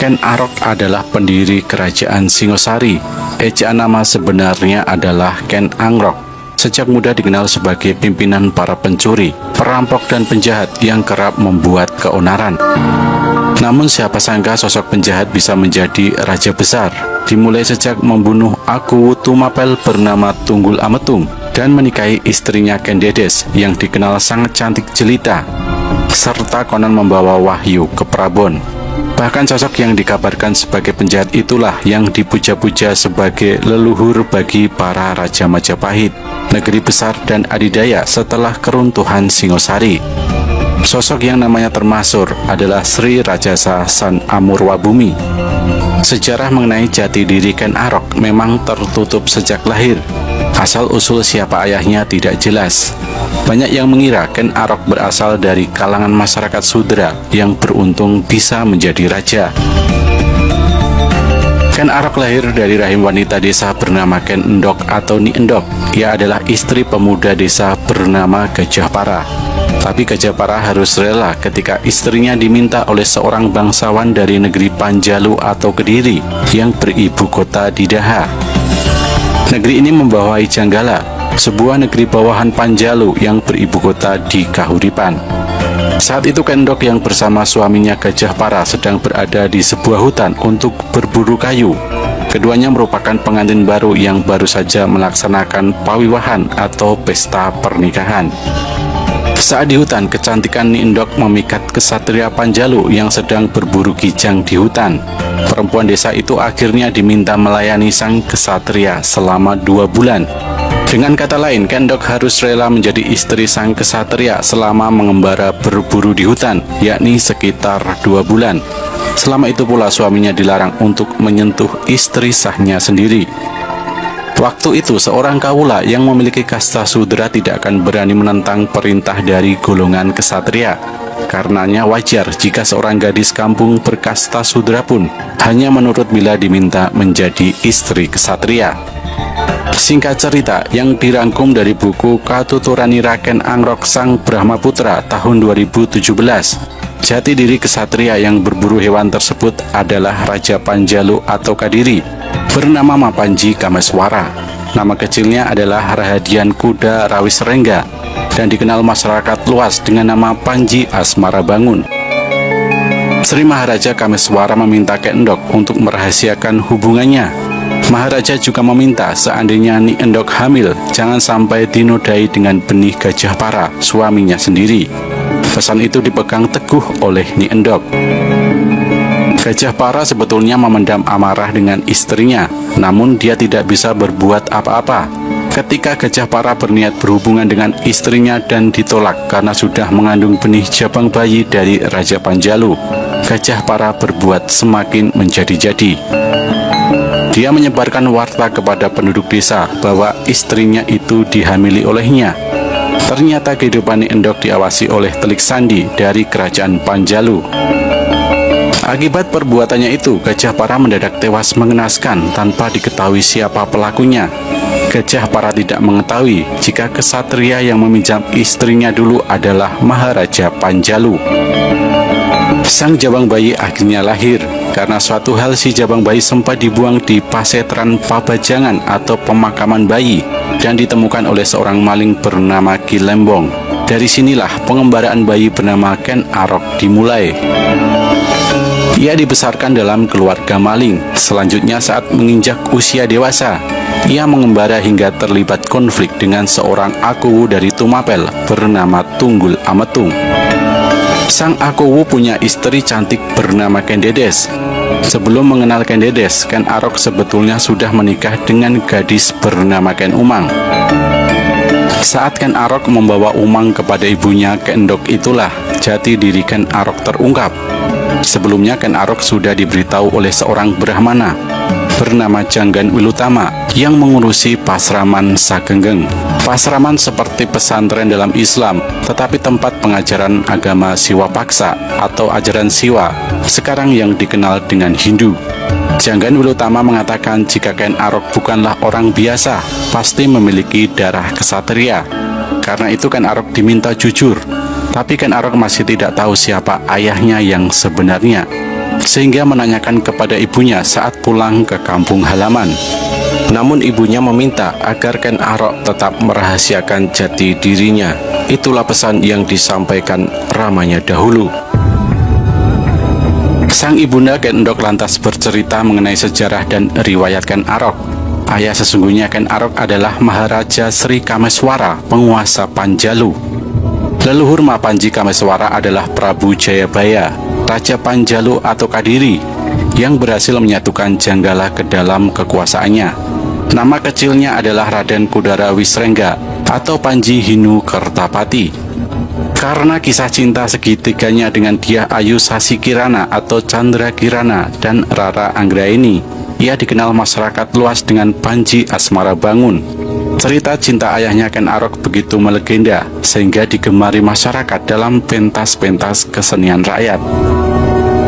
Ken Arok adalah pendiri kerajaan Singosari. Ejaan nama sebenarnya adalah Ken Angrok. Sejak muda dikenal sebagai pimpinan para pencuri, perampok dan penjahat yang kerap membuat keonaran. Namun siapa sangka sosok penjahat bisa menjadi raja besar. Dimulai sejak membunuh Aku Tumapel bernama Tunggul Ametung dan menikahi istrinya Ken Dedes yang dikenal sangat cantik jelita, serta konon membawa wahyu ke Prabon. Bahkan sosok yang dikabarkan sebagai penjahat itulah yang dipuja-puja sebagai leluhur bagi para Raja Majapahit, negeri besar dan adidaya setelah keruntuhan Singosari. Sosok yang namanya termasyhur adalah Sri Rajasa San Amurwabumi. Sejarah mengenai jati diri Ken Arok memang tertutup sejak lahir. Asal-usul siapa ayahnya tidak jelas. Banyak yang mengira Ken Arok berasal dari kalangan masyarakat Sudra yang beruntung bisa menjadi raja. Ken Arok lahir dari rahim wanita desa bernama Ken Endok atau Ni Endok. Ia adalah istri pemuda desa bernama Gajah Para. Tapi Gajah Para harus rela ketika istrinya diminta oleh seorang bangsawan dari negeri Panjalu atau Kediri yang beribu kota di Daha. Negeri ini membawahi Janggala, sebuah negeri bawahan Panjalu yang beribu kota di Kahuripan. Saat itu Ken Endok yang bersama suaminya Gajah Para sedang berada di sebuah hutan untuk berburu kayu. Keduanya merupakan pengantin baru yang baru saja melaksanakan pawiwahan atau pesta pernikahan. Saat di hutan, kecantikan Ni Endok memikat kesatria Panjalu yang sedang berburu kijang di hutan. Perempuan desa itu akhirnya diminta melayani sang kesatria selama 2 bulan. Dengan kata lain, Ken Endok harus rela menjadi istri sang kesatria selama mengembara berburu di hutan, yakni sekitar 2 bulan. Selama itu pula suaminya dilarang untuk menyentuh istri sahnya sendiri. Waktu itu seorang kawula yang memiliki kasta sudra tidak akan berani menentang perintah dari golongan kesatria. Karenanya wajar jika seorang gadis kampung berkasta sudra pun hanya menurut bila diminta menjadi istri kesatria. Singkat cerita yang dirangkum dari buku Katuturanira Ken Angrok Sang Brahmaputra tahun 2017. Jati diri kesatria yang berburu hewan tersebut adalah Raja Panjalu atau Kadiri, bernama Mapanji Kameswara. Nama kecilnya adalah Rahadian Kuda Rawisrengga dan dikenal masyarakat luas dengan nama Panji Asmara Bangun. Sri Maharaja Kameswara meminta Ken Endok untuk merahasiakan hubungannya. Maharaja juga meminta seandainya Ni Endok hamil, jangan sampai dinodai dengan benih Gajah Para, suaminya sendiri. Pesan itu dipegang teguh oleh Ni Endok. Gajah Para sebetulnya memendam amarah dengan istrinya, namun dia tidak bisa berbuat apa-apa. Ketika Gajah Para berniat berhubungan dengan istrinya dan ditolak karena sudah mengandung benih jabang bayi dari Raja Panjalu, Gajah Para berbuat semakin menjadi-jadi. Dia menyebarkan warta kepada penduduk desa bahwa istrinya itu dihamili olehnya. Ternyata kehidupan Ni Endok diawasi oleh telik sandi dari kerajaan Panjalu. Akibat perbuatannya itu, Gajah Para mendadak tewas mengenaskan tanpa diketahui siapa pelakunya. Gajah Para tidak mengetahui jika kesatria yang meminjam istrinya dulu adalah Maharaja Panjalu. Sang jabang bayi akhirnya lahir. Karena suatu hal si jabang bayi sempat dibuang di pasetran pabajangan atau pemakaman bayi dan ditemukan oleh seorang maling bernama Ki Lembong. Dari sinilah pengembaraan bayi bernama Ken Arok dimulai. Ia dibesarkan dalam keluarga maling. Selanjutnya saat menginjak usia dewasa, ia mengembara hingga terlibat konflik dengan seorang akuwu dari Tumapel bernama Tunggul Ametung. Sang akuwu punya istri cantik bernama Ken Dedes. Sebelum mengenal Ken Dedes, Ken Arok sebetulnya sudah menikah dengan gadis bernama Ken Umang. Saat Ken Arok membawa Umang kepada ibunya Ken Endok, itulah jati diri Ken Arok terungkap. Sebelumnya Ken Arok sudah diberitahu oleh seorang Brahmana bernama Janggan Wilutama yang mengurusi Pasraman Sagenggeng. Pasraman seperti pesantren dalam Islam, tetapi tempat pengajaran agama Siwa Paksa atau ajaran Siwa, sekarang yang dikenal dengan Hindu. Janggan Wilutama mengatakan jika Ken Arok bukanlah orang biasa, pasti memiliki darah kesatria. Karena itu Ken Arok diminta jujur, tapi Ken Arok masih tidak tahu siapa ayahnya yang sebenarnya. sehingga menanyakan kepada ibunya saat pulang ke kampung halaman. Namun ibunya meminta agar Ken Arok tetap merahasiakan jati dirinya. Itulah pesan yang disampaikan Ramanya dahulu. Sang ibunda Ken Endok lantas bercerita mengenai sejarah dan riwayat Ken Arok. Ayah sesungguhnya Ken Arok adalah Maharaja Sri Kameswara, penguasa Panjalu. Leluhur Mapanji Kameswara adalah Prabu Jayabaya, Raja Panjalu atau Kadiri, yang berhasil menyatukan Janggala ke dalam kekuasaannya. Nama kecilnya adalah Raden Kudara Wisrengga atau Panji Hinu Kertapati. Karena kisah cinta segitiganya dengan Dyah Ayu Sasi Kirana atau Chandra Kirana dan Rara Anggraeni, ia dikenal masyarakat luas dengan Panji Asmara Bangun. Cerita cinta ayahnya Ken Arok begitu melegenda sehingga digemari masyarakat dalam pentas-pentas kesenian rakyat.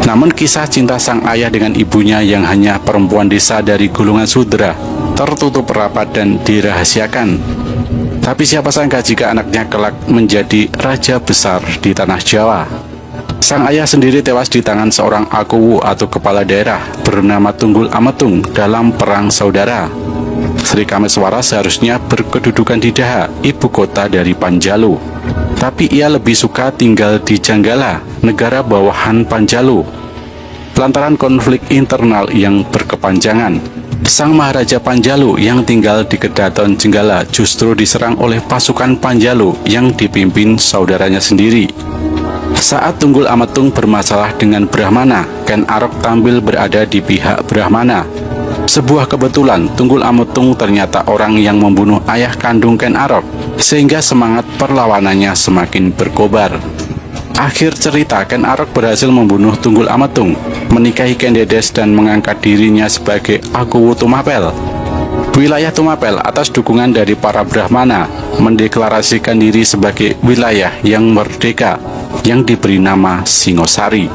Namun kisah cinta sang ayah dengan ibunya yang hanya perempuan desa dari golongan sudra tertutup rapat dan dirahasiakan. Tapi siapa sangka jika anaknya kelak menjadi raja besar di tanah Jawa. Sang ayah sendiri tewas di tangan seorang akuwu atau kepala daerah bernama Tunggul Ametung dalam perang saudara. Sri Kameswara seharusnya berkedudukan di Daha, ibu kota dari Panjalu. Tapi ia lebih suka tinggal di Janggala, negara bawahan Panjalu. Lantaran konflik internal yang berkepanjangan, sang Maharaja Panjalu yang tinggal di Kedaton Jenggala justru diserang oleh pasukan Panjalu yang dipimpin saudaranya sendiri. Saat Tunggul Ametung bermasalah dengan Brahmana, Ken Arok tampil berada di pihak Brahmana. Sebuah kebetulan, Tunggul Ametung ternyata orang yang membunuh ayah kandung Ken Arok, sehingga semangat perlawanannya semakin berkobar. Akhir cerita, Ken Arok berhasil membunuh Tunggul Ametung, menikahi Ken Dedes dan mengangkat dirinya sebagai Akuwu Tumapel. Wilayah Tumapel atas dukungan dari para Brahmana mendeklarasikan diri sebagai wilayah yang merdeka yang diberi nama Singosari.